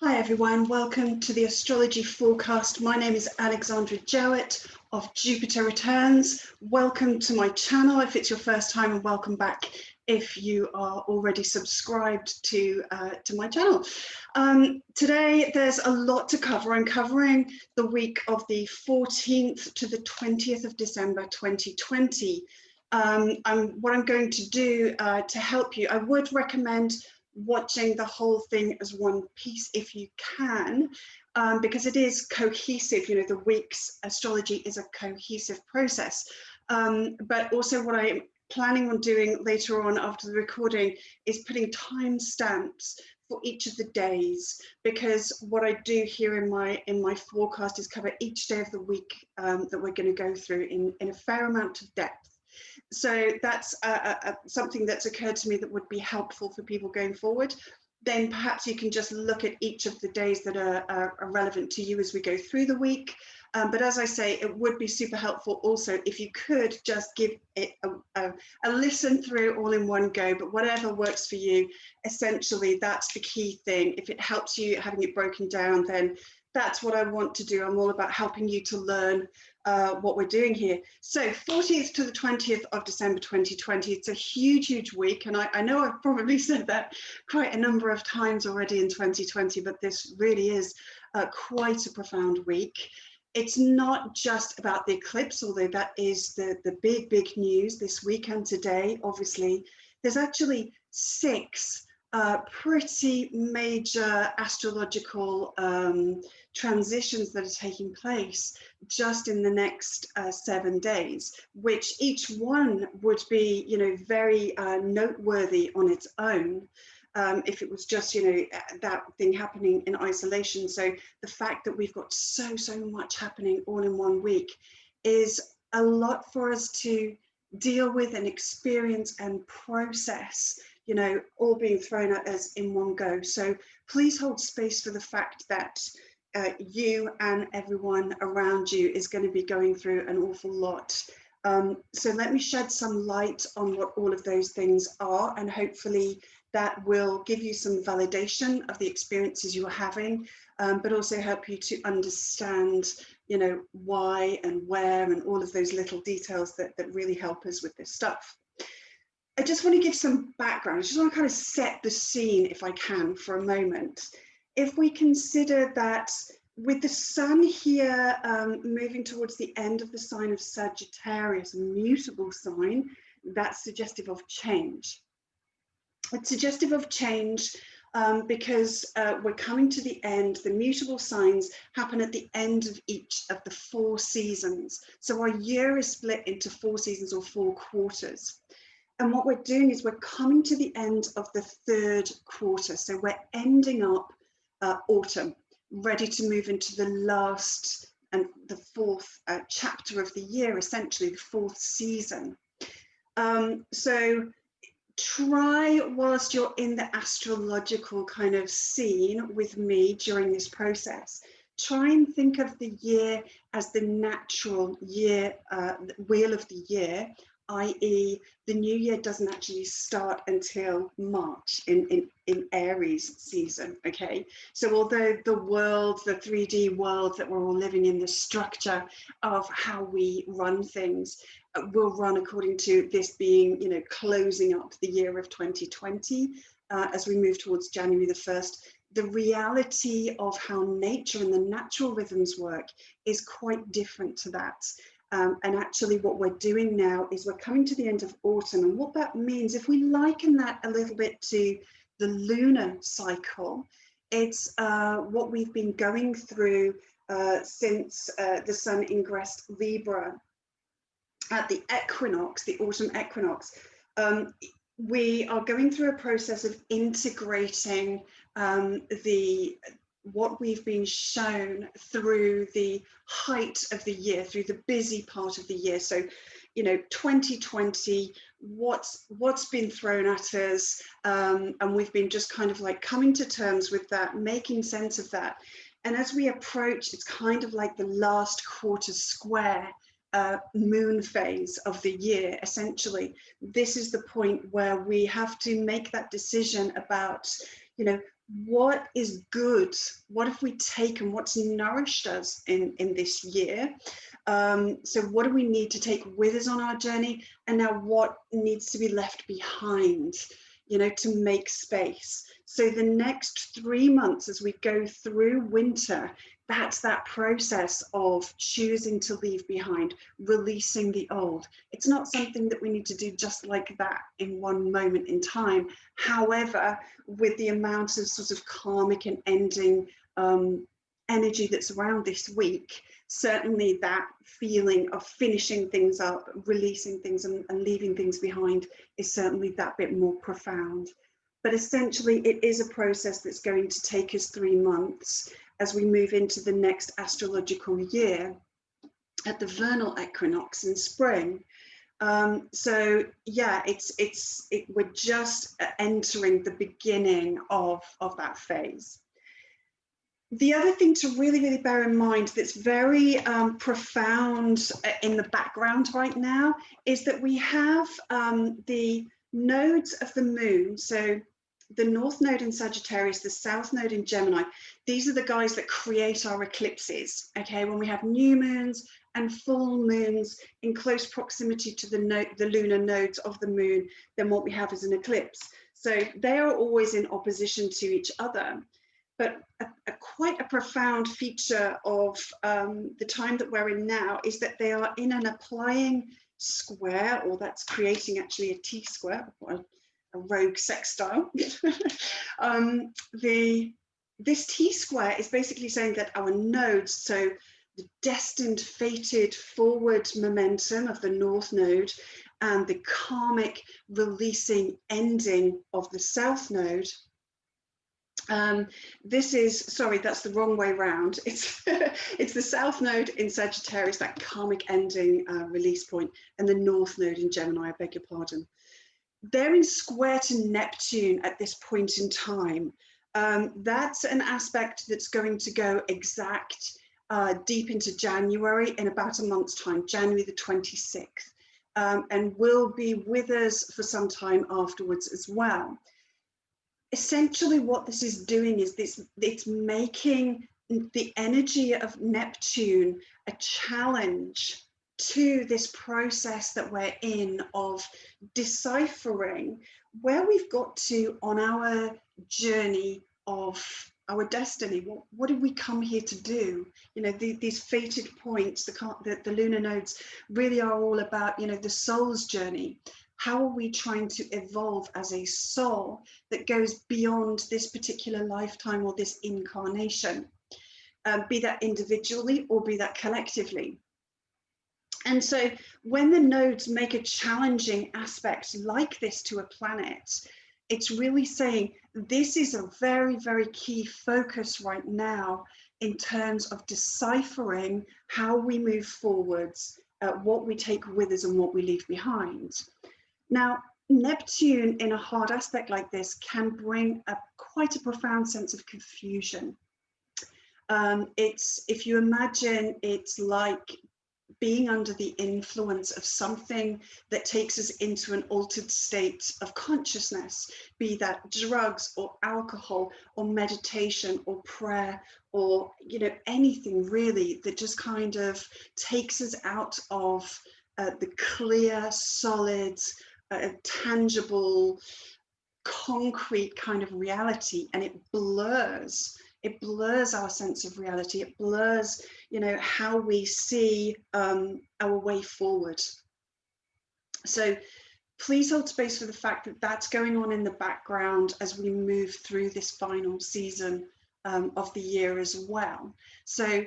Hi everyone, welcome to the Astrology Forecast. My name is Alexandra Jowett of Jupiter Returns. Welcome to my channel if it's your first time, and welcome back if you are already subscribed to my channel. Today there's a lot to cover. I'm covering the week of the 14th to the 20th of December 2020. What I'm going to do to help you, I would recommend watching the whole thing as one piece if you can, because it is cohesive. You know, the week's astrology is a cohesive process. But also what I'm planning on doing later on after the recording is putting timestamps for each of the days, because what I do here in my forecast is cover each day of the week that we're going to go through in a fair amount of depth. So that's something that's occurred to me that would be helpful for people going forward. Then perhaps you can just look at each of the days that are relevant to you as we go through the week. But as I say, it would be super helpful also if you could just give it a listen through all in one go. But whatever works for you, essentially, that's the key thing. If it helps you having it broken down, then that's what I want to do. I'm all about helping you to learn what we're doing here. So 14th to the 20th of December 2020, it's a huge week. And I know I've probably said that quite a number of times already in 2020, but this really is quite a profound week. It's not just about the eclipse, although that is the big news this weekend today. Obviously, there's actually 6 pretty major astrological transitions that are taking place just in the next 7 days, which each one would be, you know, very noteworthy on its own. If it was just, you know, that thing happening in isolation. So the fact that we've got so much happening all in one week is a lot for us to deal with and experience and process, you know, all being thrown at us in one go. So please hold space for the fact that you and everyone around you is going to be going through an awful lot. So let me shed some light on what all of those things are, and hopefully that will give you some validation of the experiences you are having, but also help you to understand, you know, why and where and all of those little details that really help us with this stuff. I just want to give some background. I just want to kind of set the scene, if I can, for a moment. If we consider that with the sun here moving towards the end of the sign of Sagittarius, a mutable sign, that's suggestive of change. It's suggestive of change because we're coming to the end. The mutable signs happen at the end of each of the 4 seasons. So our year is split into 4 seasons or 4 quarters. And what we're doing is we're coming to the end of the 3rd quarter. So we're ending up autumn, ready to move into the last and the 4th chapter of the year, essentially the 4th season. So try, whilst you're in the astrological kind of scene with me during this process, try and think of the year as the natural year, wheel of the year, i.e. the new year doesn't actually start until March in Aries season, okay? So although the world, the 3D world that we're all living in, the structure of how we run things will run according to this being, you know, closing up the year of 2020 as we move towards January the 1st. The reality of how nature and the natural rhythms work is quite different to that. And actually what we're doing now is we're coming to the end of autumn. And what that means, if we liken that a little bit to the lunar cycle, it's what we've been going through since the sun ingressed Libra at the equinox, the autumn equinox. We are going through a process of integrating what we've been shown through the height of the year, through the busy part of the year. So, you know, 2020, what's been thrown at us, and we've been just kind of like coming to terms with that, making sense of that. And as we approach, it's kind of like the last quarter square moon phase of the year. Essentially, this is the point where we have to make that decision about, you know, what is good? What have we taken? What's nourished us in this year? So what do we need to take with us on our journey? And now what needs to be left behind, you know, to make space? So the next 3 months as we go through winter, that's that process of choosing to leave behind, releasing the old. It's not something that we need to do just like that in one moment in time. However, with the amount of sort of karmic and ending energy that's around this week, certainly that feeling of finishing things up, releasing things and leaving things behind is certainly that bit more profound. But essentially it is a process that's going to take us 3 months as we move into the next astrological year at the vernal equinox in spring. So yeah, we're just entering the beginning of that phase. The other thing to really bear in mind that's very profound in the background right now is that we have the nodes of the moon. So the North Node in Sagittarius, the South Node in Gemini, these are the guys that create our eclipses, okay? When we have new moons and full moons in close proximity to the lunar nodes of the moon, then what we have is an eclipse. So they are always in opposition to each other. But quite a profound feature of the time that we're in now is that they are in an applying square, or that's creating actually a T-square, a rogue sextile. This T-square is basically saying that our nodes, so the destined, fated forward momentum of the North Node and the karmic releasing ending of the South Node, this is, sorry, that's the wrong way round. It's the South Node in Sagittarius, that karmic ending release point, and the North Node in Gemini, I beg your pardon. They're in square to Neptune at this point in time. That's an aspect that's going to go exact deep into January in about a month's time, January the 26th, and will be with us for some time afterwards as well. Essentially what this is doing is it's making the energy of Neptune a challenge to this process that we're in of deciphering where we've got to on our journey of our destiny. What did we come here to do? You know, these fated points, the lunar nodes really are all about, you know, the soul's journey. How are we trying to evolve as a soul that goes beyond this particular lifetime or this incarnation, be that individually or be that collectively? And so when the nodes make a challenging aspect like this to a planet, it's really saying this is a very key focus right now in terms of deciphering how we move forwards, what we take with us and what we leave behind. Now, Neptune in a hard aspect like this can bring quite a profound sense of confusion. If you imagine, it's like being under the influence of something that takes us into an altered state of consciousness, be that drugs or alcohol or meditation or prayer or, you know, anything really that just kind of takes us out of the clear, solid, tangible, concrete kind of reality, and it blurs our sense of reality. It blurs, you know, how we see our way forward. So please hold space for the fact that that's going on in the background as we move through this final season of the year as well. So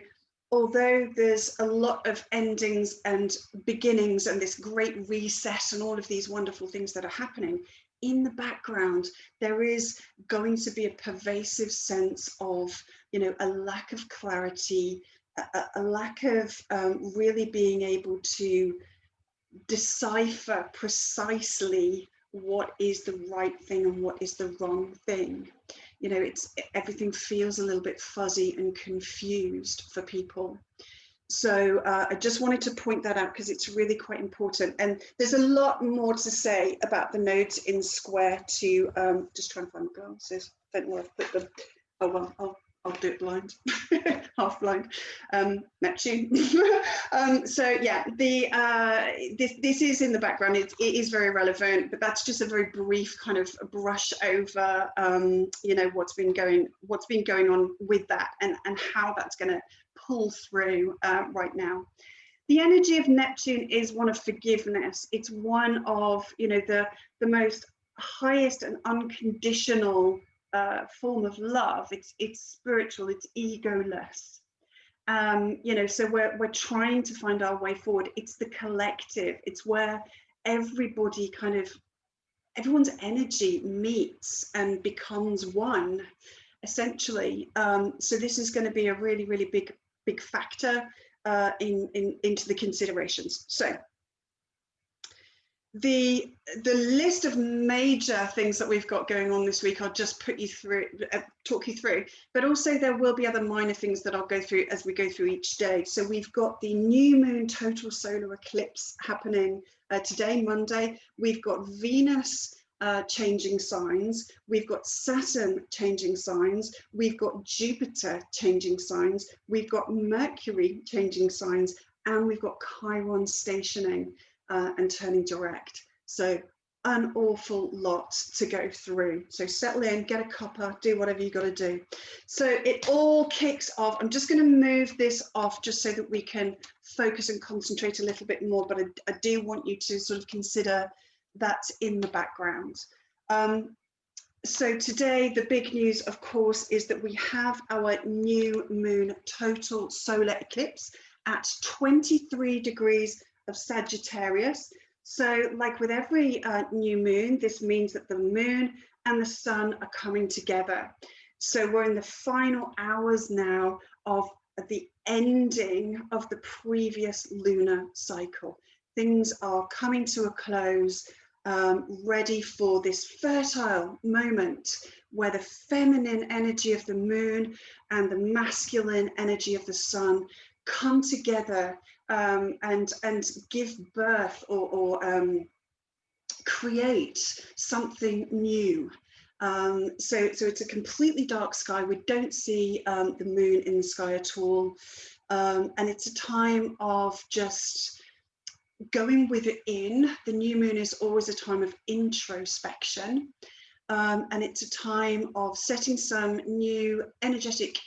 although there's a lot of endings and beginnings and this great reset and all of these wonderful things that are happening, in the background, there is going to be a pervasive sense of, you know, a lack of clarity, a lack of really being able to decipher precisely what is the right thing and what is the wrong thing. You know, everything feels a little bit fuzzy and confused for people. So I just wanted to point that out because it's really quite important. And there's a lot more to say about the nodes in square to, just trying to find my glasses. don't know where I've put them. Oh well, I'll do it blind, half blind. Neptune. So yeah, this is in the background. It is very relevant, but that's just a very brief kind of brush over, you know, what's been going on with that, and how that's going to pull through right now. The energy of Neptune is one of forgiveness. It's one of, you know, the most highest and unconditional form of love. It's spiritual, it's egoless. You know, so we're trying to find our way forward. It's the collective. It's where everybody kind of, everyone's energy meets and becomes one, essentially. So this is going to be a really, really big factor into the considerations. So the list of major things that we've got going on this week, I'll just talk you through, but also there will be other minor things that I'll go through as we go through each day. So we've got the new moon total solar eclipse happening today, Monday. We've got Venus changing signs, we've got Saturn changing signs, we've got Jupiter changing signs, we've got Mercury changing signs, and we've got Chiron stationing and turning direct. So an awful lot to go through. So settle in, get a cuppa, do whatever you got to do. So it all kicks off. I'm just going to move this off just so that we can focus and concentrate a little bit more, but I do want you to sort of consider that's in the background. So today, the big news, of course, is that we have our new moon total solar eclipse at 23 degrees of Sagittarius. So like with every new moon, this means that the moon and the sun are coming together. So we're in the final hours now of the ending of the previous lunar cycle. Things are coming to a close, ready for this fertile moment where the feminine energy of the moon and the masculine energy of the sun come together and give birth or create something new. So it's a completely dark sky. We don't see the moon in the sky at all. And it's a time of just going within. The new moon is always a time of introspection. And it's a time of setting some new energetic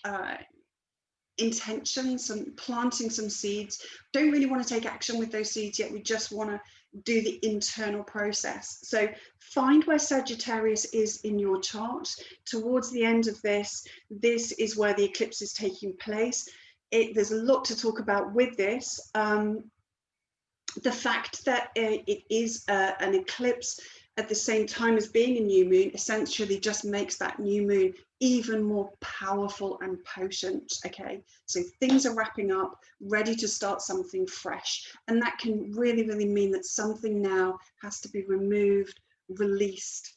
intentions and planting some seeds. Don't really want to take action with those seeds yet. We just want to do the internal process. So find where Sagittarius is in your chart. Towards the end of this is where the eclipse is taking place. There's a lot to talk about with this. The fact that it is an eclipse at the same time as being a new moon essentially just makes that new moon even more powerful and potent. Okay, so things are wrapping up, ready to start something fresh, and that can really, really mean that something now has to be removed, released,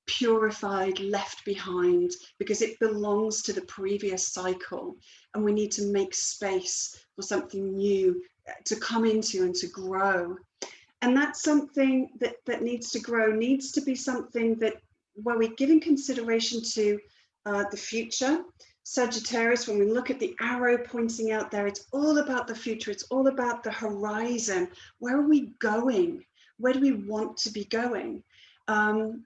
purified, left behind, because it belongs to the previous cycle, and we need to make space for something new to come into and to grow. And that's something that needs to grow, needs to be something that where we're giving consideration to the future. Sagittarius, when we look at the arrow pointing out there, it's all about the future. It's all about the horizon. Where are we going? Where do we want to be going? And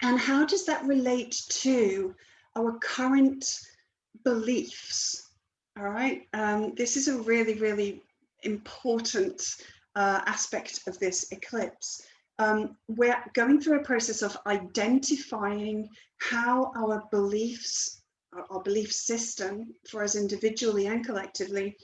how does that relate to our current beliefs? All right. This is a really, really important aspect of this eclipse. We're going through a process of identifying how our beliefs, our belief system for us individually and collectively,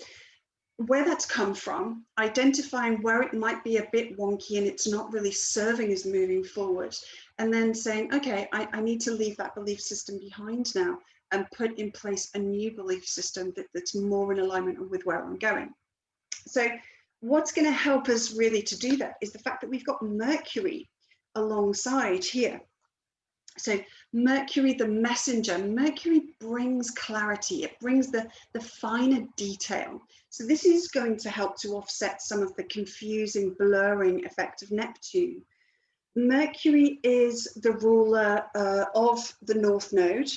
where that's come from, identifying where it might be a bit wonky and it's not really serving us moving forward, and then saying, okay, I need to leave that belief system behind now and put in place a new belief system that's more in alignment with where I'm going. So what's going to help us really to do that is the fact that we've got Mercury alongside here. So Mercury, the messenger, Mercury brings clarity. It brings the finer detail. So this is going to help to offset some of the confusing, blurring effect of Neptune. Mercury is the ruler of the North Node,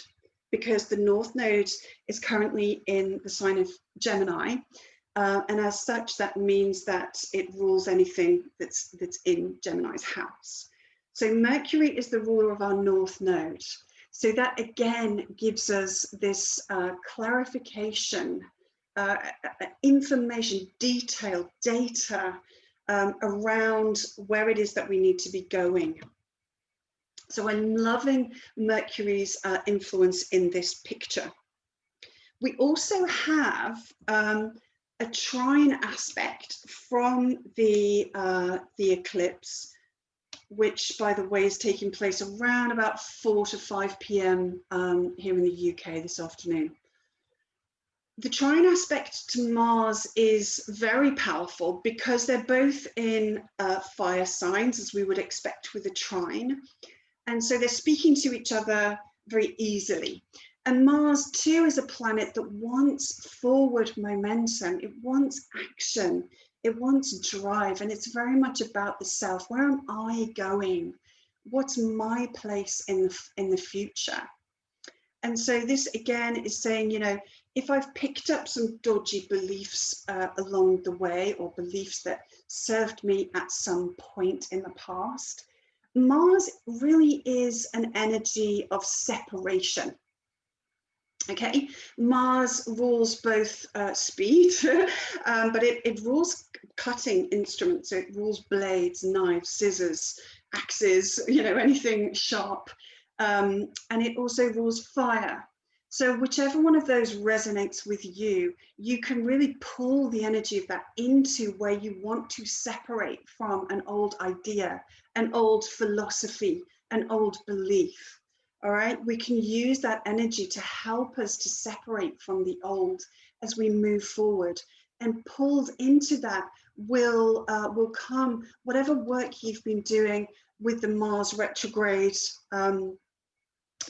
because the North Node is currently in the sign of Gemini. And as such, that means that it rules anything that's in Gemini's house. So Mercury is the ruler of our North Node. So that again gives us this clarification, information, detail, data around where it is that we need to be going. So I'm loving Mercury's influence in this picture. We also have a trine aspect from the eclipse, which, by the way, is taking place around about 4 to 5 p.m. Here in the UK this afternoon. The trine aspect to Mars is very powerful because they're both in fire signs, as we would expect with a trine. And so they're speaking to each other very easily. And Mars too is a planet that wants forward momentum. It wants action. It wants drive. And it's very much about the self. Where am I going? What's my place in the future? And so this again is saying, you know, if I've picked up some dodgy beliefs along the way, or beliefs that served me at some point in the past, Mars really is an energy of separation. Okay, Mars rules both speed, but it rules cutting instruments. So it rules blades, knives, scissors, axes, you know, anything sharp. And it also rules fire. So whichever one of those resonates with you, you can really pull the energy of that into where you want to separate from an old idea, an old philosophy, an old belief. All right, we can use that energy to help us to separate from the old as we move forward. And pulled into that will come whatever work you've been doing with the Mars retrograde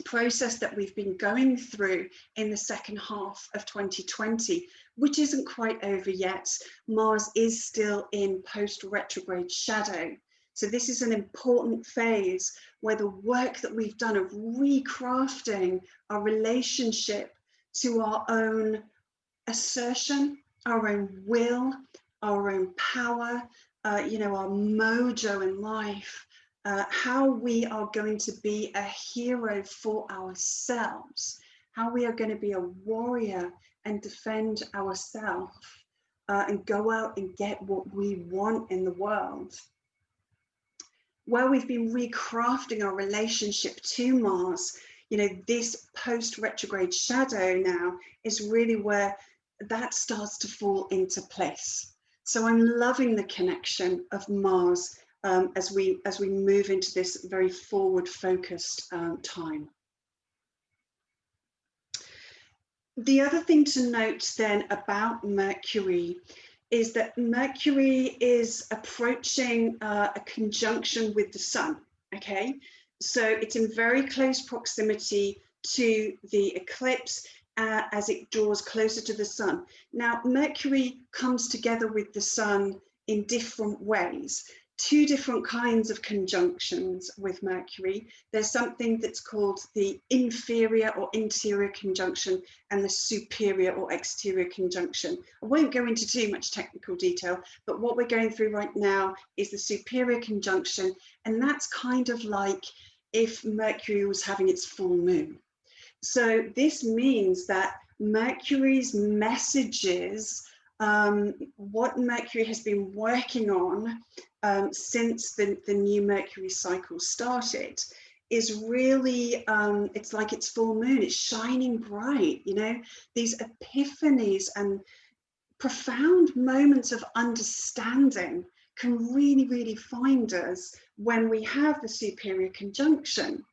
process that we've been going through in the second half of 2020, which isn't quite over yet. Mars is still in post-retrograde shadow. So this is an important phase where the work that we've done of recrafting our relationship to our own assertion, our own will, our own power, you know, our mojo in life, how we are going to be a hero for ourselves, how we are going to be a warrior and defend ourselves, and go out and get what we want in the world. Where we've been recrafting our relationship to Mars, you know, this post-retrograde shadow now is really where that starts to fall into place. So I'm loving the connection of Mars as we move into this very forward-focused time. The other thing to note then about Mercury is that Mercury is approaching a conjunction with the Sun, okay? So it's in very close proximity to the eclipse as it draws closer to the Sun. Now, Mercury comes together with the Sun in different ways. Two different kinds of conjunctions with Mercury. There's something that's called the inferior or interior conjunction and the superior or exterior conjunction. I won't go into too much technical detail, but what we're going through right now is the superior conjunction, and that's kind of like if Mercury was having its full moon. So this means that Mercury's messages, what Mercury has been working on since the new Mercury cycle started, is really, it's like it's full moon, it's shining bright, you know, these epiphanies and profound moments of understanding can really, really find us when we have the superior conjunction.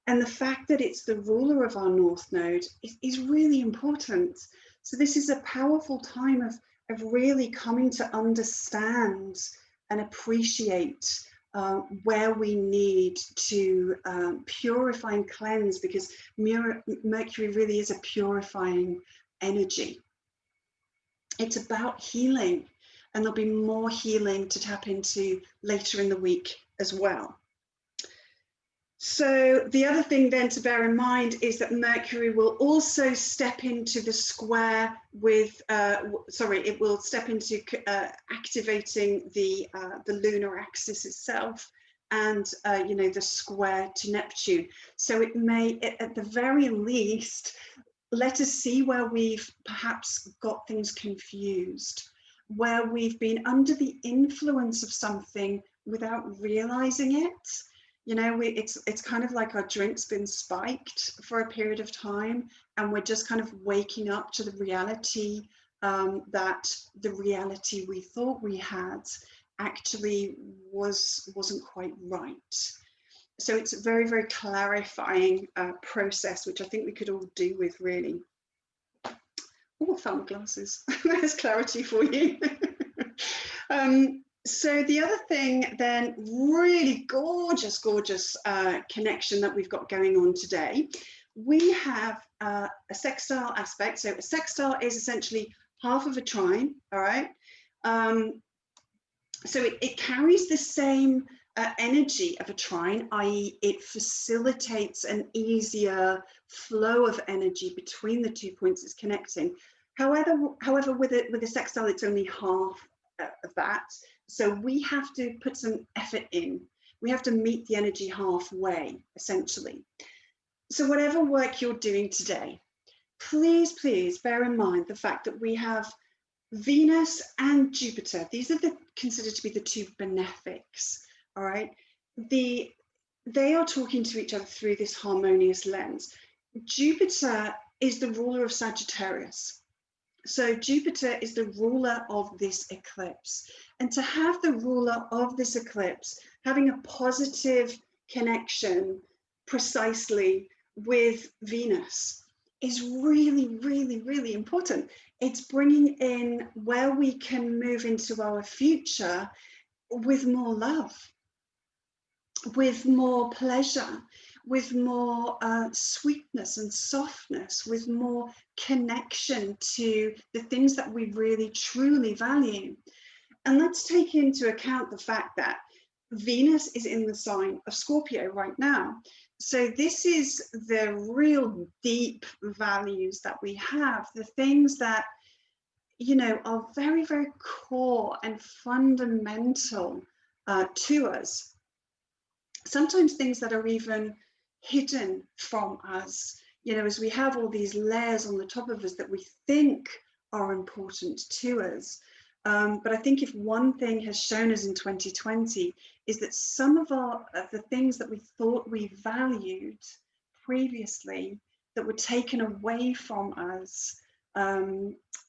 And the fact that it's the ruler of our North Node is really important. So this is a powerful time of really coming to understand and appreciate where we need to purify and cleanse, because Mercury really is a purifying energy. It's about healing, and there'll be more healing to tap into later in the week as well. So the other thing then to bear in mind is that Mercury will also step into the square with, it will step into activating the lunar axis itself, and the square to Neptune. So it may, at the very least, let us see where we've perhaps got things confused, where we've been under the influence of something without realizing it. It's kind of like our drink's been spiked for a period of time, and we're just kind of waking up to the reality that the reality we thought we had actually wasn't quite right. So it's a very, very clarifying process, which I think we could all do with, really. Oh, I found my glasses. There's clarity for you. So the other thing then, really gorgeous connection that we've got going on today, we have a sextile aspect. So a sextile is essentially half of a trine, all right? So it carries the same energy of a trine, i.e. it facilitates an easier flow of energy between the 2 points it's connecting. However, with a sextile, it's only half of that. So we have to put some effort in. We have to meet the energy halfway, essentially. So whatever work you're doing today, please bear in mind the fact that we have Venus and Jupiter. These are considered to be the two benefics, all right? They are talking to each other through this harmonious lens. Jupiter is the ruler of Sagittarius. So Jupiter is the ruler of this eclipse. And to have the ruler of this eclipse having a positive connection precisely with Venus is really, really, really important. It's bringing in where we can move into our future with more love, with more pleasure, with more sweetness and softness, with more connection to the things that we really truly value. And let's take into account the fact that Venus is in the sign of Scorpio right now. So this is the real deep values that we have, the things that, are very, very core and fundamental to us. Sometimes things that are even hidden from us, as we have all these layers on the top of us that we think are important to us. But I think if one thing has shown us in 2020 is that some of the things that we thought we valued previously that were taken away from us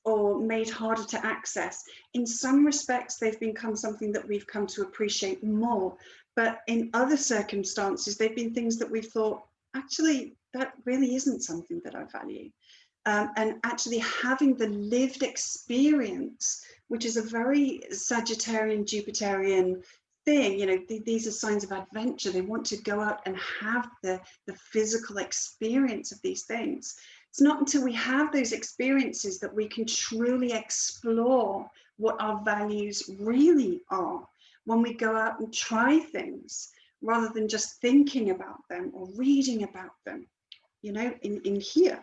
or made harder to access, in some respects they've become something that we've come to appreciate more. But in other circumstances, they've been things that we've thought, actually, that really isn't something that I value. And actually having the lived experience, which is a very Sagittarian, Jupiterian thing, these are signs of adventure. They want to go out and have the physical experience of these things. It's not until we have those experiences that we can truly explore what our values really are. When we go out and try things, rather than just thinking about them or reading about them, in here.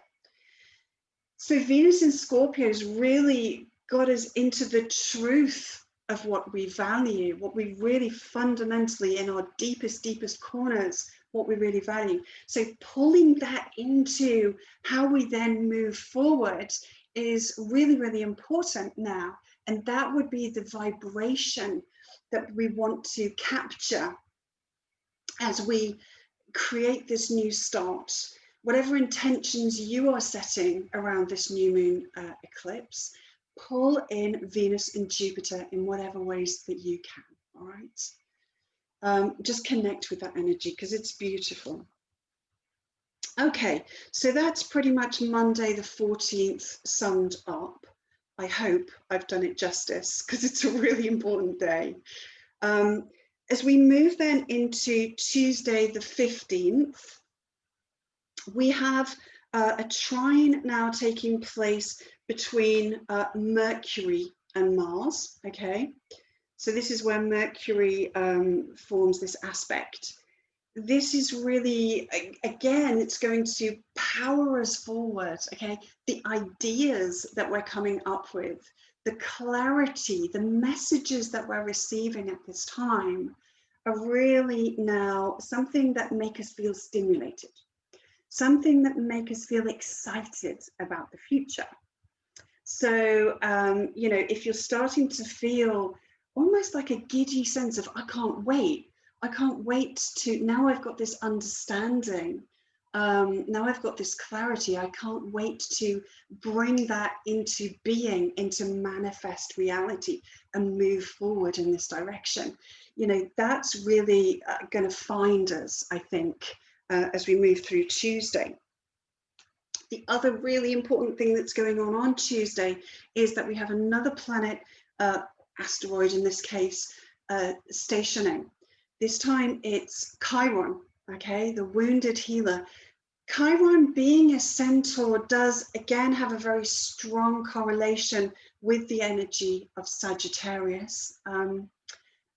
So Venus in Scorpio has really got us into the truth of what we value, what we really fundamentally, in our deepest corners, what we really value. So pulling that into how we then move forward is really, really important now. And that would be the vibration that we want to capture as we create this new start. Whatever intentions you are setting around this new moon eclipse, pull in Venus and Jupiter in whatever ways that you can, all right? Just connect with that energy because it's beautiful. Okay, so that's pretty much Monday the 14th summed up. I hope I've done it justice because it's a really important day. As we move then into Tuesday the 15th, we have a trine now taking place between Mercury and Mars, okay? So this is where Mercury forms this aspect. this is really, again, it's going to power us forward, okay? The ideas that we're coming up with, the clarity, the messages that we're receiving at this time are really now something that make us feel stimulated, something that make us feel excited about the future. So, you know, if you're starting to feel almost like a giddy sense of, I can't wait to, now I've got this understanding, now I've got this clarity, I can't wait to bring that into being, into manifest reality and move forward in this direction. You know, that's really going to find us, I think, as we move through Tuesday. The other really important thing that's going on Tuesday is that we have another planet, asteroid in this case, stationing. This time it's Chiron, okay, the wounded healer. Chiron, being a centaur, does again have a very strong correlation with the energy of Sagittarius.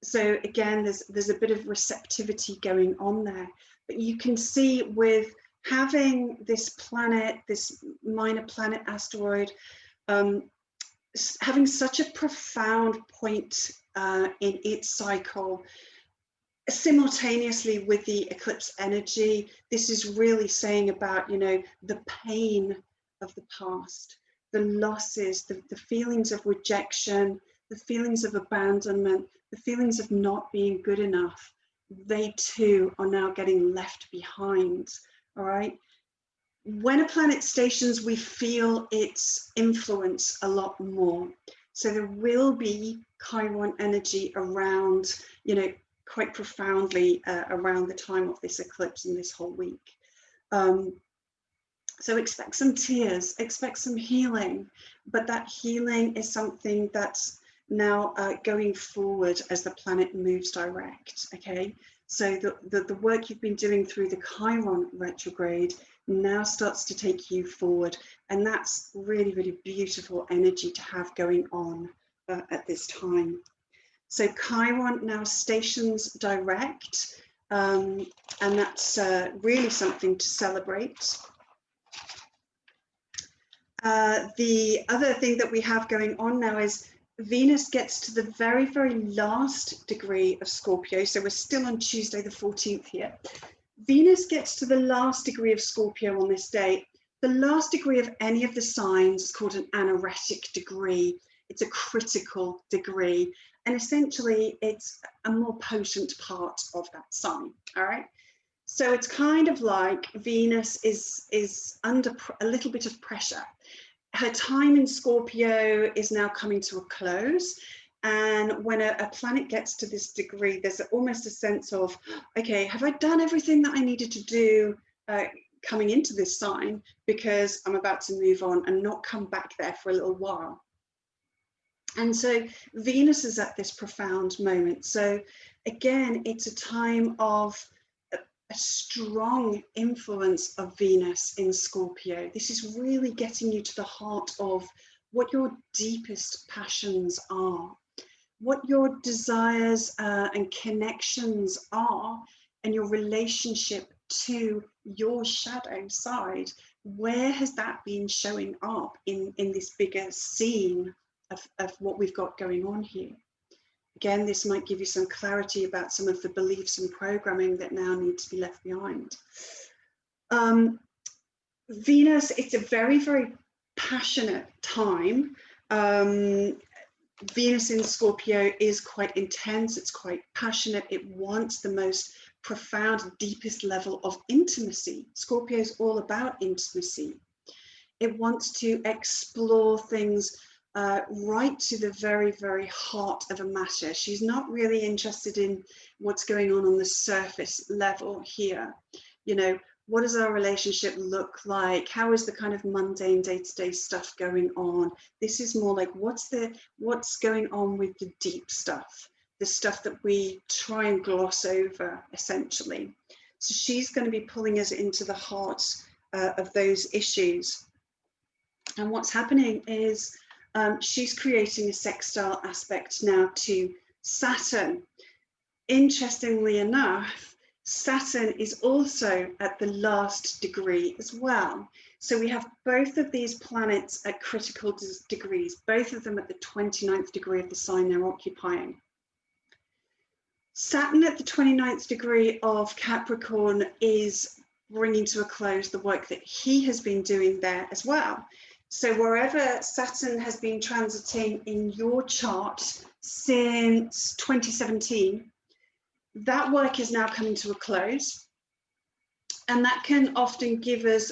So again, there's a bit of receptivity going on there, but you can see with having this planet, this minor planet asteroid, having such a profound point in its cycle, simultaneously with the eclipse energy, this is really saying about, you know, the pain of the past, the losses, the feelings of rejection, the feelings of abandonment, the feelings of not being good enough. They too are now getting left behind. All right. When a planet stations, we feel its influence a lot more. So there will be Chiron energy around, you know, quite profoundly around the time of this eclipse and this whole week. So expect some tears, expect some healing, but that healing is something that's now going forward as the planet moves direct, okay? So the work you've been doing through the Chiron retrograde now starts to take you forward, and that's really, really beautiful energy to have going on at this time. So Chiron now stations direct, and that's really something to celebrate. The other thing that we have going on now is Venus gets to the very, very last degree of Scorpio. So we're still on Tuesday the 14th here. Venus gets to the last degree of Scorpio on this day. The last degree of any of the signs is called an anaretic degree. It's a critical degree. And essentially, it's a more potent part of that sign, all right? So it's kind of like Venus is under a little bit of pressure. Her time in Scorpio is now coming to a close. And when a planet gets to this degree, there's almost a sense of, okay, have I done everything that I needed to do coming into this sign, because I'm about to move on and not come back there for a little while. And so Venus is at this profound moment. So again, it's a time of a strong influence of Venus in Scorpio. This is really getting you to the heart of what your deepest passions are, what your desires and connections are, and your relationship to your shadow side. Where has that been showing up in this bigger scene of what we've got going on here? Again, this might give you some clarity about some of the beliefs and programming that now need to be left behind. Venus, it's a very, very passionate time. Venus in Scorpio is quite intense, it's quite passionate, it wants the most profound, deepest level of intimacy. Scorpio is all about intimacy. It wants to explore things right to the very, very heart of a matter. She's not really interested in what's going on the surface level here. You know, what does our relationship look like? How is the kind of mundane day-to-day stuff going on? This is more like what's going on with the deep stuff, the stuff that we try and gloss over, essentially. So she's going to be pulling us into the heart of those issues. And what's happening is she's creating a sextile aspect now to Saturn. Interestingly enough, Saturn is also at the last degree as well. So we have both of these planets at critical degrees, both of them at the 29th degree of the sign they're occupying. Saturn at the 29th degree of Capricorn is bringing to a close the work that he has been doing there as well. So wherever Saturn has been transiting in your chart since 2017, that work is now coming to a close. And that can often give us,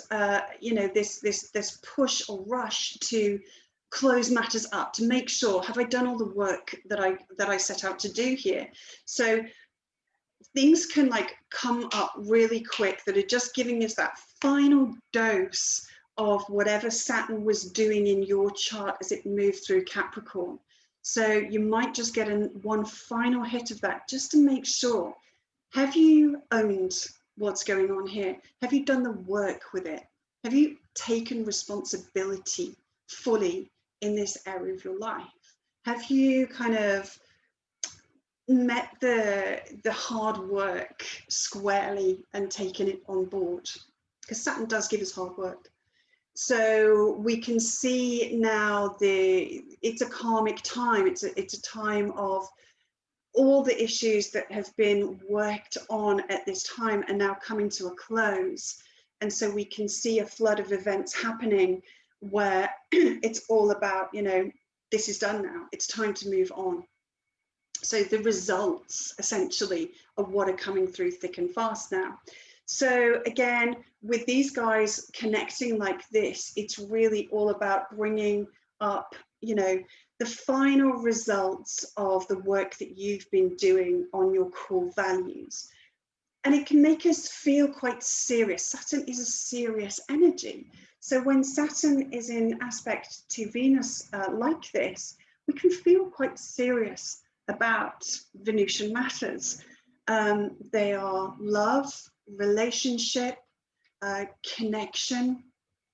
this push or rush to close matters up, to make sure, have I done all the work that I set out to do here? So things can like come up really quick that are just giving us that final dose of whatever Saturn was doing in your chart as it moved through Capricorn. So you might just get one final hit of that just to make sure, have you owned what's going on here? Have you done the work with it? Have you taken responsibility fully in this area of your life? Have you kind of met the hard work squarely and taken it on board? Because Saturn does give us hard work. So we can see now it's a karmic time. It's a time of all the issues that have been worked on at this time are now coming to a close. And so we can see a flood of events happening where it's all about, this is done now. It's time to move on. So the results essentially of what are coming through thick and fast now. So again, with these guys connecting like this, it's really all about bringing up, the final results of the work that you've been doing on your core values. And it can make us feel quite serious. Saturn is a serious energy. So when Saturn is in aspect to Venus like this, we can feel quite serious about Venusian matters. They are love, relationship, connection,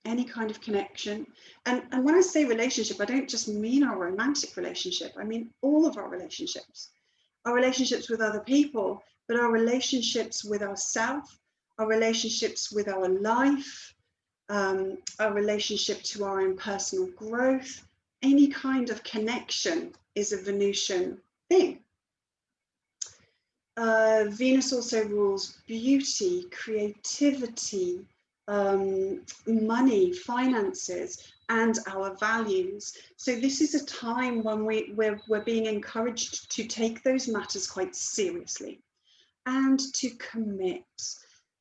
any kind of connection. And when I say relationship, I don't just mean our romantic relationship. I mean all of our relationships with other people, but our relationships with ourselves, our relationships with our life, our relationship to our own personal growth. Any kind of connection is a Venusian thing. Venus also rules beauty, creativity, money, finances, and our values. So this is a time when we're being encouraged to take those matters quite seriously and to commit.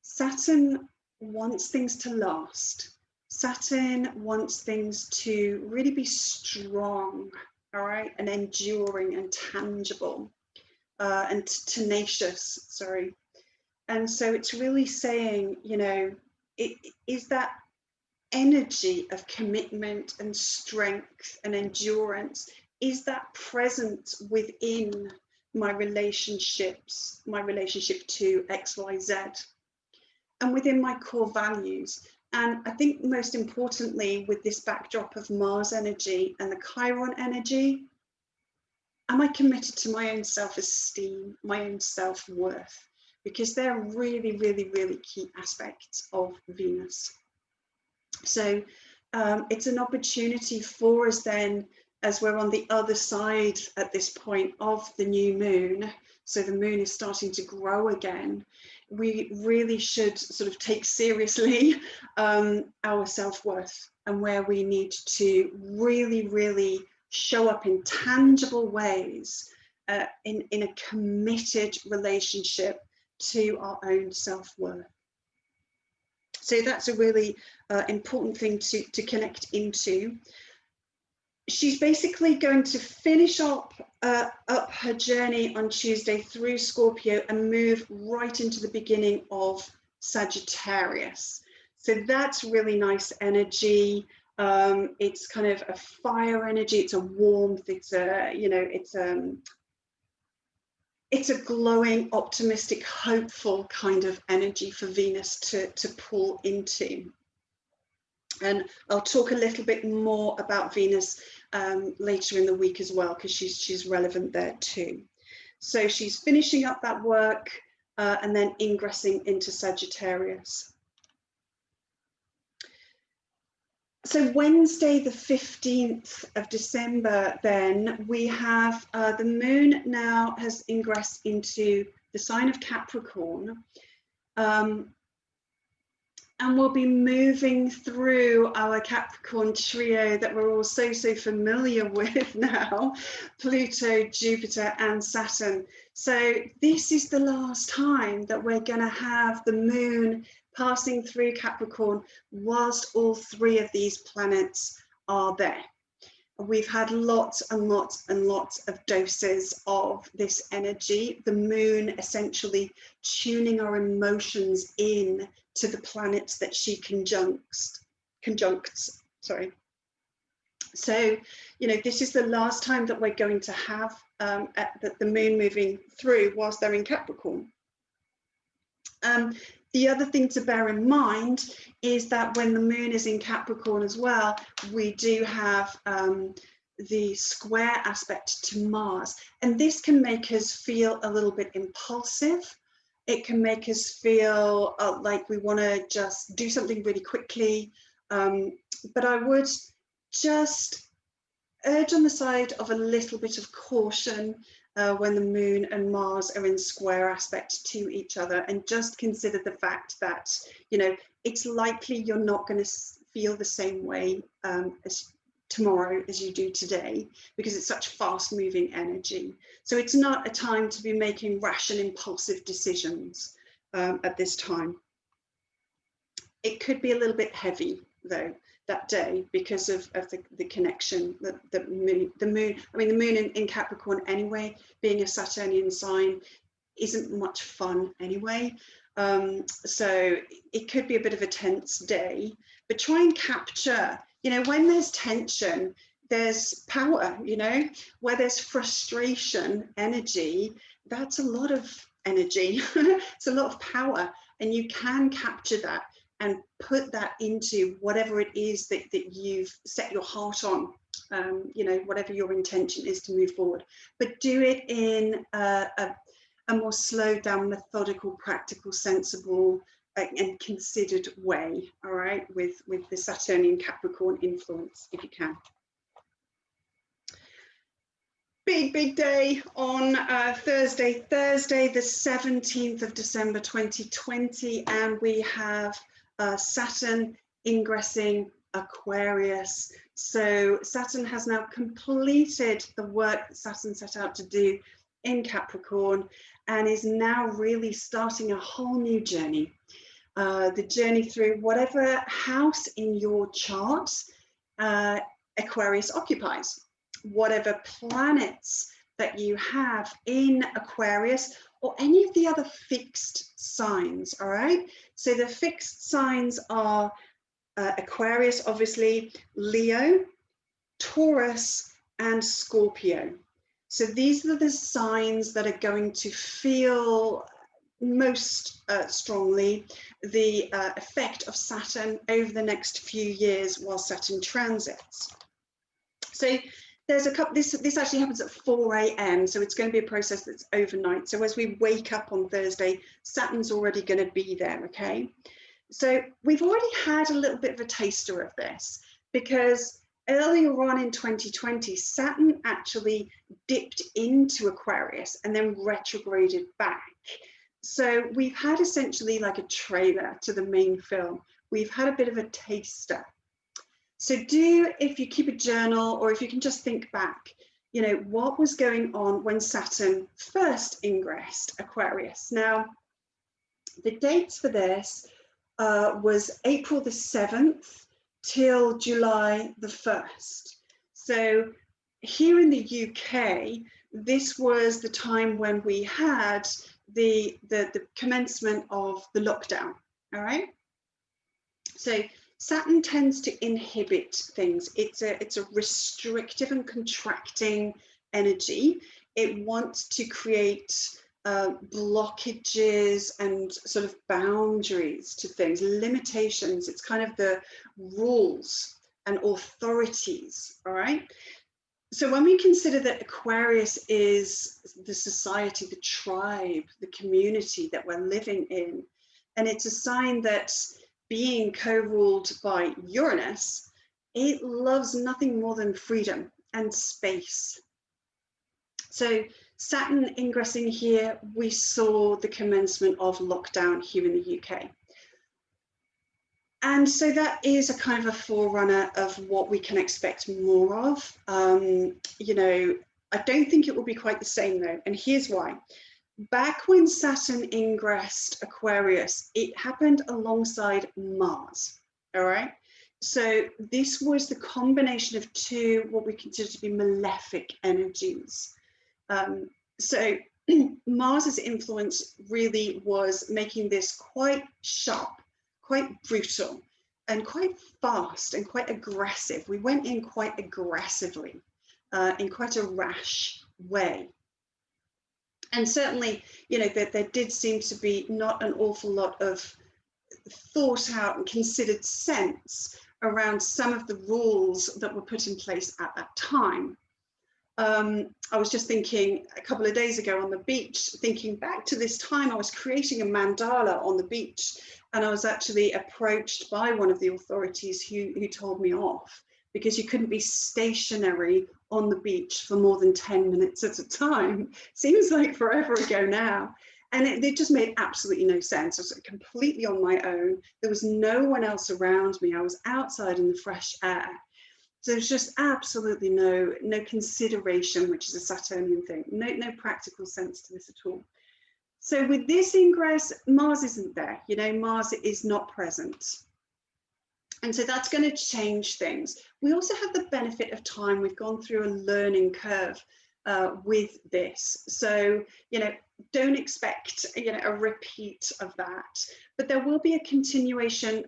Saturn wants things to last. Saturn wants things to really be strong, all right, and enduring and tangible. And tenacious, sorry. And so it's really saying, it is that energy of commitment and strength and endurance, is that present within my relationships, my relationship to XYZ, and within my core values. And I think most importantly, with this backdrop of Mars energy and the Chiron energy, am I committed to my own self-esteem, my own self-worth? Because they're really, really, really key aspects of Venus. So it's an opportunity for us then, as we're on the other side at this point of the new moon, so the moon is starting to grow again, we really should sort of take seriously our self-worth and where we need to really, really show up in tangible ways in a committed relationship to our own self-worth. So that's a really important thing to connect into. She's basically going to finish up her journey on Tuesday through Scorpio and move right into the beginning of Sagittarius. So that's really nice energy. It's kind of a fire energy. It's a warmth. It's a, it's a glowing, optimistic, hopeful kind of energy for Venus to pull into. And I'll talk a little bit more about Venus later in the week as well, because she's relevant there too. So she's finishing up that work. and then ingressing into Sagittarius. So Wednesday, the 15th of December, then we have the moon now has ingressed into the sign of Capricorn. And we'll be moving through our Capricorn trio that we're all so familiar with now, Pluto, Jupiter, and Saturn. So this is the last time that we're going to have the moon passing through Capricorn whilst all three of these planets are there. We've had lots and lots and lots of doses of this energy, the moon essentially tuning our emotions in to the planets that she conjuncts. Sorry. So, you know, this is the last time that we're going to have the moon moving through whilst they're in Capricorn. The other thing to bear in mind is that when the moon is in Capricorn as well, we do have the square aspect to Mars. And this can make us feel a little bit impulsive. It can make us feel like we want to just do something really quickly. But I would just urge on the side of a little bit of caution when the moon and Mars are in square aspect to each other, and just consider the fact that, you know, it's likely you're not going to feel the same way as tomorrow as you do today, because it's such fast moving energy. So it's not a time to be making rash and impulsive decisions at this time. It could be a little bit heavy though that day because of the connection that the moon, I mean the moon in Capricorn anyway, being a Saturnian sign, isn't much fun anyway. So it could be a bit of a tense day, but try and capture, you know, when there's tension, there's power, you know, where there's frustration, energy, that's a lot of energy. It's a lot of power, and you can capture that and put that into whatever it is that you've set your heart on, you know, whatever your intention is to move forward, but do it in a more slowed down, methodical, practical, sensible, and considered way, all right, with the Saturnian Capricorn influence, if you can. Big day on Thursday the 17th of December 2020, and we have Saturn ingressing Aquarius. So Saturn has now completed the work that Saturn set out to do in Capricorn, and is now really starting a whole new journey. The journey through whatever house in your chart Aquarius occupies, whatever planets that you have in Aquarius, or any of the other fixed signs, all right? So the fixed signs are Aquarius, obviously, Leo, Taurus, and Scorpio. So these are the signs that are going to feel most strongly the effect of Saturn over the next few years while Saturn transits. So there's a couple, this actually happens at 4 a.m. So it's going to be a process that's overnight. So as we wake up on Thursday, Saturn's already going to be there, okay? So we've already had a little bit of a taster of this, because earlier on in 2020, Saturn actually dipped into Aquarius and then retrograded back. So we've had essentially like a trailer to the main film. We've had a bit of a taster. So do, if you keep a journal, or if you can just think back, you know, what was going on when Saturn first ingressed Aquarius. Now, the dates for this was April the 7th till July the 1st. So here in the UK, this was the time when we had the commencement of the lockdown, all right? So Saturn tends to inhibit things. It's a restrictive and contracting energy. It wants to create blockages and sort of boundaries to things, limitations. It's kind of the rules and authorities, all right? So when we consider that Aquarius is the society, the tribe, the community that we're living in, and it's a sign that being co-ruled by Uranus, it loves nothing more than freedom and space. So Saturn ingressing here, we saw the commencement of lockdown here in the UK. And so that is a kind of a forerunner of what we can expect more of. You know, I don't think it will be quite the same though. And here's why. Back when Saturn ingressed Aquarius, it happened alongside Mars, all right? So this was the combination of two, what we consider to be malefic energies. So Mars's influence really was making this quite sharp, quite brutal, and quite fast and quite aggressive. We went in quite aggressively, in quite a rash way. And certainly, you know, there did seem to be not an awful lot of thought out and considered sense around some of the rules that were put in place at that time. I was just thinking a couple of days ago on the beach, thinking back to this time, I was creating a mandala on the beach, and I was actually approached by one of the authorities who told me off because you couldn't be stationary on the beach for more than 10 minutes at a time. Seems like forever ago now. And it just made absolutely no sense. I was completely on my own. There was no one else around me. I was outside in the fresh air. So there's just absolutely no consideration, which is a Saturnian thing, no practical sense to this at all. So with this ingress, Mars isn't there, you know, Mars is not present. And so that's going to change things. We also have the benefit of time. We've gone through a learning curve with this. So, you know, don't expect, you know, a repeat of that, but there will be a continuation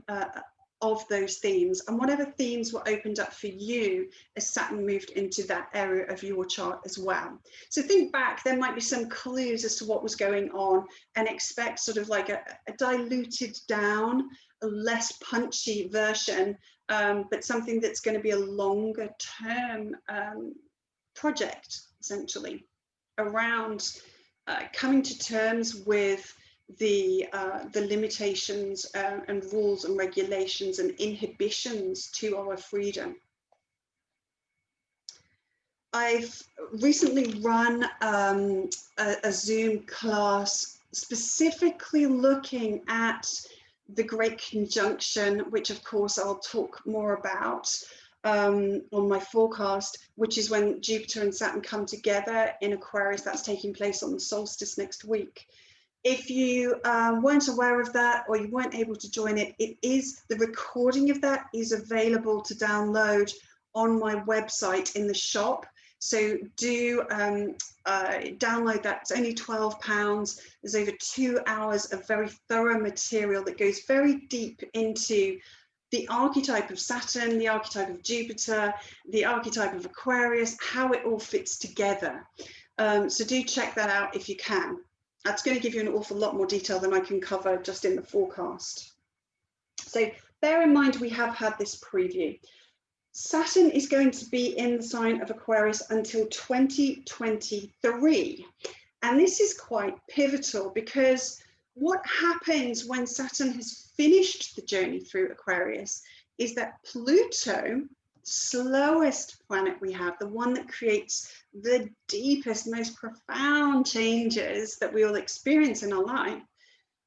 of those themes, and whatever themes were opened up for you as Saturn moved into that area of your chart as well. So think back, there might be some clues as to what was going on, and expect sort of like a diluted down, a less punchy version, but something that's going to be a longer term project, essentially, around coming to terms with the limitations and rules and regulations and inhibitions to our freedom. I've recently run a Zoom class specifically looking at the Great Conjunction, which of course I'll talk more about on my forecast, which is when Jupiter and Saturn come together in Aquarius. That's taking place on the solstice next week. If you weren't aware of that, or you weren't able to join it, the recording of that is available to download on my website in the shop. So do download that. It's only £12. There's over 2 hours of very thorough material that goes very deep into the archetype of Saturn, the archetype of Jupiter, the archetype of Aquarius, how it all fits together. So do check that out if you can. That's going to give you an awful lot more detail than I can cover just in the forecast. So bear in mind, we have had this preview. Saturn is going to be in the sign of Aquarius until 2023. And this is quite pivotal, because what happens when Saturn has finished the journey through Aquarius is that Pluto, slowest planet we have, the one that creates the deepest, most profound changes that we all experience in our life,